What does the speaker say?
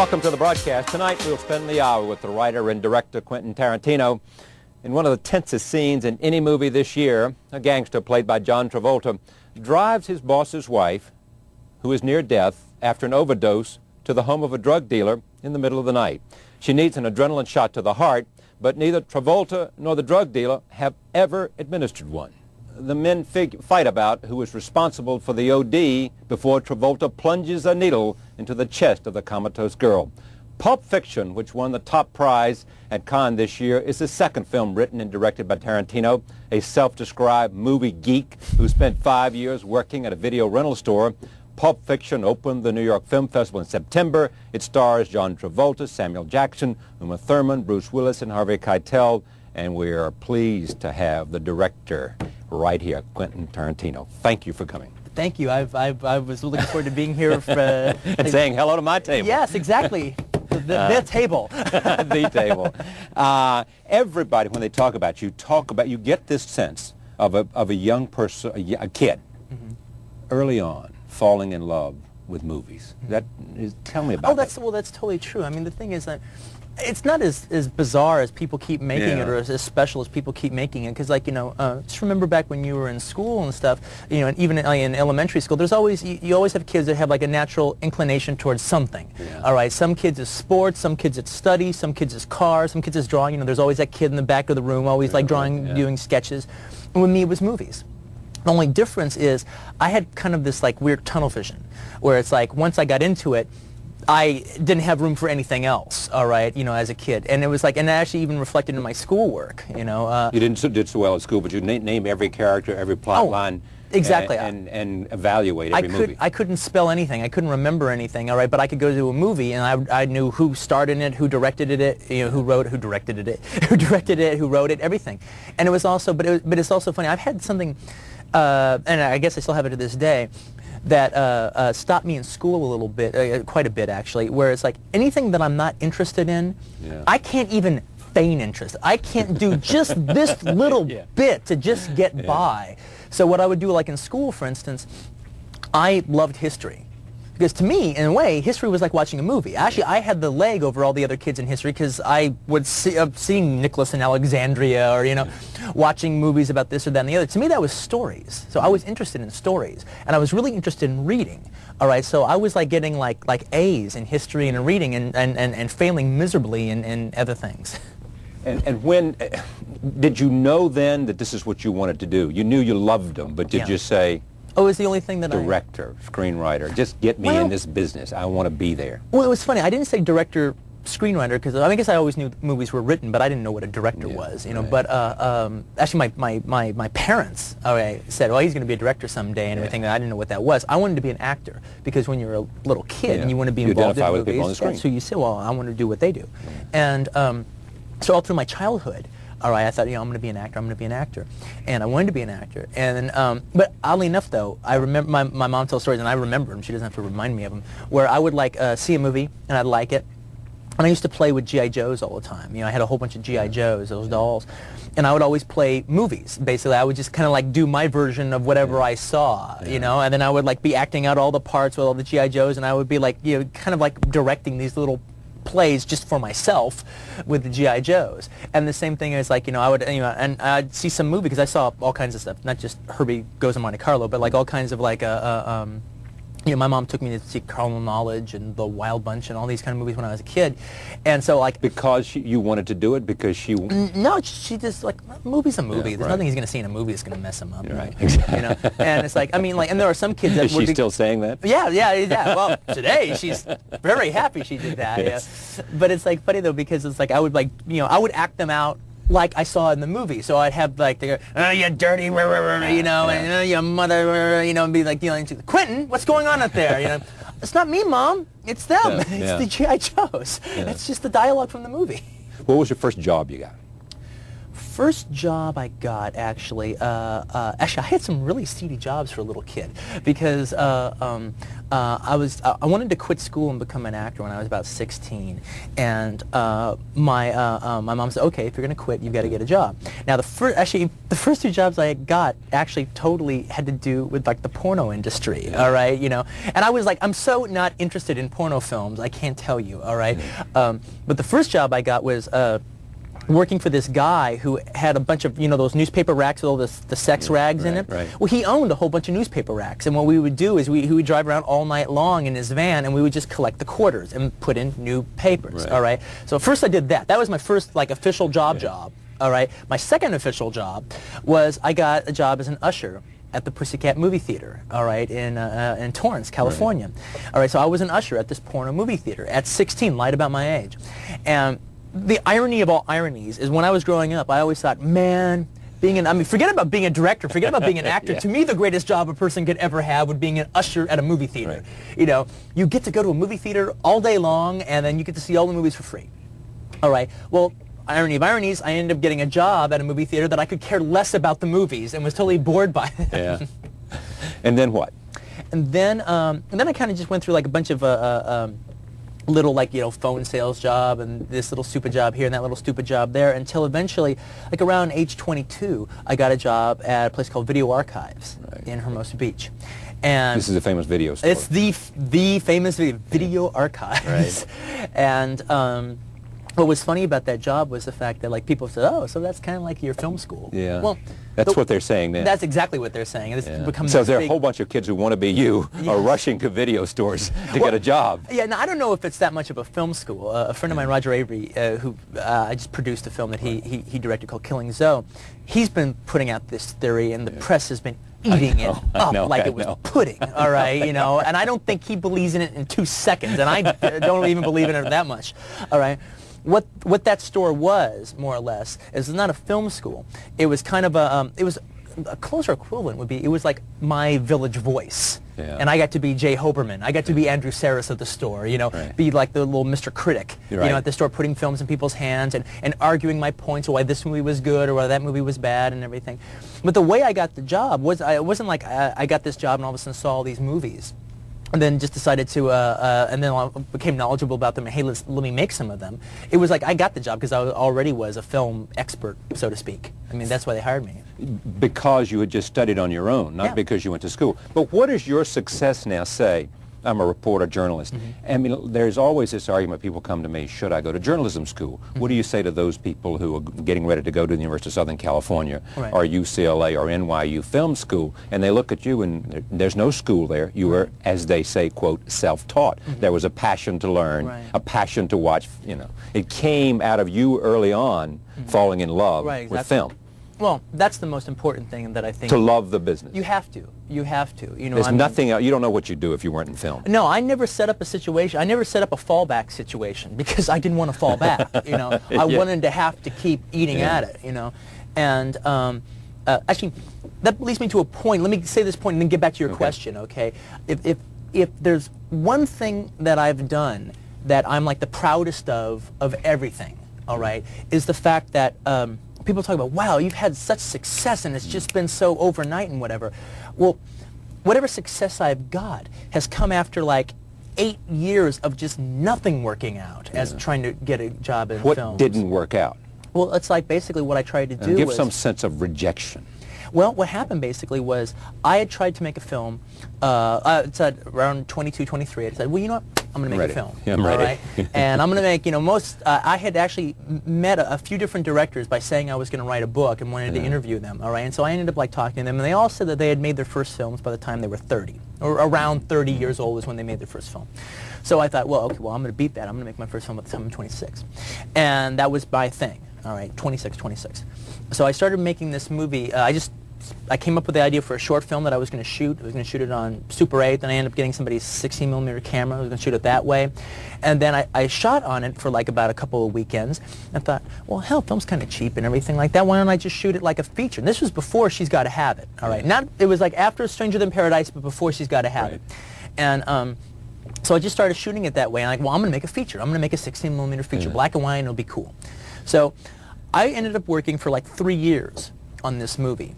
Welcome to the broadcast. Tonight we'll spend the hour with the writer and director Quentin Tarantino. In one of the tensest scenes in any movie this year, a gangster played by John Travolta drives his boss's wife, who is near death after an overdose, to the home of a drug dealer in the middle of the night. She needs an adrenaline shot to the heart, but neither Travolta nor the drug dealer have ever administered one. The men fight about who is responsible for the OD before Travolta plunges a needle into the chest of the comatose girl. Pulp Fiction, which won the top prize at Cannes this year, is the second film written and directed by Tarantino, a self-described movie geek who spent 5 years working at a video rental store. Pulp Fiction opened the New York Film Festival in September. It stars John Travolta, Samuel Jackson, Uma Thurman, Bruce Willis, and Harvey Keitel. And we are pleased to have the director right here, Quentin Tarantino. Thank you for coming. Thank you. I was looking forward to being here. And saying hello to my table. Yes, exactly. The table. The table. Everybody, when they talk about you, get this sense of a young person, a kid, early on, falling in love with movies. Tell me about that. Well, that's totally true. I mean, the thing is that it's not as bizarre as people keep making it, or as special as people keep making it. Because, like, just remember back when you were in school and stuff, and even in elementary school, there's always, you always have kids that have like a natural inclination towards something. Yeah. All right, some kids is sports, some kids it's study, some kids is cars, some kids is drawing. There's always that kid in the back of the room, always like drawing, doing sketches. And with me, it was movies. The only difference is I had kind of this like weird tunnel vision, where it's like once I got into it, I didn't have room for anything else, all right, as a kid. And it was like, and it actually even reflected in my schoolwork, You did so well at school, but you name every character, every plot line. Exactly. And evaluate every movie. I couldn't spell anything. I couldn't remember anything, all right, but I could go to a movie and I knew who starred in it, who directed it, who directed it, who wrote it, everything. And it was also, but it's also funny. I've had something, and I guess I still have it to this day, that stopped me in school a little bit, quite a bit actually, where it's like anything that I'm not interested in, I can't even feign interest. I can't do just this little bit to just get by. So what I would do, like in school, for instance, I loved history. Because to me, in a way, history was like watching a movie. Actually, I had the leg over all the other kids in history because I would seeing Nicholas in Alexandria, or watching movies about this or that and the other. To me, that was stories. So I was interested in stories, and I was really interested in reading. All right, so I was like getting like A's in history and in reading, and failing miserably in other things. And when did you know then that this is what you wanted to do? You knew you loved them, but did you say, oh, it's the only thing that director, screenwriter, just get me in this business. I want to be there. Well, it was funny. I didn't say director, screenwriter, because I guess I always knew movies were written, but I didn't know what a director was, Right. But actually, my parents said, well, he's going to be a director someday and everything. And I didn't know what that was. I wanted to be an actor because when you're a little kid and you want to be involved in movies, people on the screen. So you say, well, I want to do what they do, and so all through my childhood. All right, I thought, I'm going to be an actor, and I wanted to be an actor. And but oddly enough, though, I remember my mom tells stories, and I remember them. She doesn't have to remind me of them. Where I would see a movie, and I'd like it, and I used to play with G.I. Joes all the time. I had a whole bunch of G.I. Joes, those dolls, and I would always play movies. Basically, I would just kind of like do my version of whatever I saw, and then I would be acting out all the parts with all the G.I. Joes, and I would be kind of like directing these little plays just for myself with the G.I. Joes. And the same thing is I would, and I'd see some movie because I saw all kinds of stuff, not just Herbie Goes to Monte Carlo, but like all kinds of my mom took me to see Carnal Knowledge and The Wild Bunch and all these kind of movies when I was a kid. And so because you wanted to do it, because she... No, she just movie's a movie. There's nothing he's going to see in a movie that's going to mess him up. Right. Exactly. And it's and there are some kids that Is she still saying that? Yeah. Well, today she's very happy she did that. Yes. Yeah. But it's funny though, because it's I would I would act them out like I saw in the movie. So I'd have they go, oh, you dirty, and your mother, and be Quentin, what's going on up there? It's not me, Mom. It's them. It's the G.I. Joes. It's just the dialogue from the movie. What was your first job you got? first job I got, actually, actually I had some really seedy jobs for a little kid, because I wanted to quit school and become an actor when I was about 16, and my mom said, okay, if you're going to quit, you've got to get a job. Now the first two jobs I got actually totally had to do with like the porno industry, all right, you know, and I was like, I'm so not interested in porno films, I can't tell you, all right, but the first job I got was working for this guy who had a bunch of, you know, those newspaper racks with all the sex rags in it. Right. Well, he owned a whole bunch of newspaper racks, and what we would do is he would drive around all night long in his van, and we would just collect the quarters and put in new papers, all right? So first I did that. That was my first, like, official job, all right? My second official job was I got a job as an usher at the Pussycat movie theater, all right, in Torrance, California. All right, so I was an usher at this porno movie theater at 16, lied about my age. And the irony of all ironies is when I was growing up, I always thought, man, forget about being a director, forget about being an actor. To me, the greatest job a person could ever have would being an usher at a movie theater. You know, you get to go to a movie theater all day long, and then you get to see all the movies for free. All right, well, irony of ironies, I ended up getting a job at a movie theater that I could care less about the movies and was totally bored by them. Yeah. And then what? And then I kind of just went through like a bunch of little, like, you know, phone sales job and this little stupid job here and that little stupid job there, until eventually, like around age 22, I got a job at a place called Video Archives in Hermosa Beach. And this is a famous video store. It's the famous Video Archives. And what was funny about that job was the fact that, like, people said, oh, so that's kind of like your film school. Yeah. Well, that's what they're saying now. That's exactly what they're saying. And this becomes so there are a whole bunch of kids who want to be you are rushing to video stores to get a job. Yeah, now I don't know if it's that much of a film school. A friend of mine, Roger Avery, who I just produced a film that he directed called Killing Zoe, he's been putting out this theory, and the press has been eating it up like it was pudding, all right, you know, and I don't think he believes in it in 2 seconds, and I don't even believe in it that much, all right. What that store was, more or less, is not a film school. It was kind of it was a closer equivalent would be, it was like my Village Voice. And I got to be Jay Hoberman. I got to be Andrew Saris at the store, you know, be like the little Mr. Critic, you know, at the store, putting films in people's hands and arguing my points of why this movie was good or why that movie was bad and everything. But the way I got the job was, it wasn't like I got this job and all of a sudden saw all these movies. And then just decided to, and then I became knowledgeable about them, and hey, let me make some of them. It was like I got the job because I already was a film expert, so to speak. I mean, that's why they hired me. Because you had just studied on your own, not because you went to school. But what does your success now say? I'm a reporter, journalist. I mean, there's always this argument, people come to me, should I go to journalism school? What do you say to those people who are getting ready to go to the University of Southern California or UCLA or NYU Film School, and they look at you and there's no school there. You were, as they say, quote, self-taught. There was a passion to learn, a passion to watch, you know. It came out of you early on falling in love with film. Well, that's the most important thing that I think. To love the business. You have to. You have to. You know, there's nothing else. You don't know what you'd do if you weren't in film. No, I never set up a situation. I never set up a fallback situation because I didn't want to fall back. You know, I wanted to have to keep eating at it. You know, and actually, that leads me to a point. Let me say this point and then get back to your question. Okay, if there's one thing that I've done that I'm like the proudest of everything, all right, is the fact that. People talk about, wow, you've had such success and it's just been so overnight and whatever. Well, whatever success I've got has come after like 8 years of just nothing working out as trying to get a job in films. What didn't work out? Well, it's like basically what I tried to do Give was... some sense of rejection. Well, what happened basically was I had tried to make a film, it's at around 22, 23, I said, well, you know what, I'm going to make a film. Yeah, I'm ready. Right? And I'm going to make, you know, I had actually met a few different directors by saying I was going to write a book and wanted to interview them, all right? And so I ended up like talking to them, and they all said that they had made their first films by the time they were 30, or around 30 years old is when they made their first film. So I thought, well, okay, well, I'm going to beat that. I'm going to make my first film at the time I'm 26. And that was my thing, all right, 26. So I started making this movie. I came up with the idea for a short film that I was going to shoot. I was going to shoot it on Super 8, then I ended up getting somebody's 16mm camera. I was going to shoot it that way. And then I shot on it for like about a couple of weekends. I thought, well, hell, film's kind of cheap and everything like that. Why don't I just shoot it like a feature? And this was before She's Gotta Have It, all right? It was like after Stranger Than Paradise, but before She's Gotta Have It. And so I just started shooting it that way. And I'm like, well, I'm going to make a feature. I'm going to make a 16mm feature, black and white, and it'll be cool. So I ended up working for like 3 years on this movie.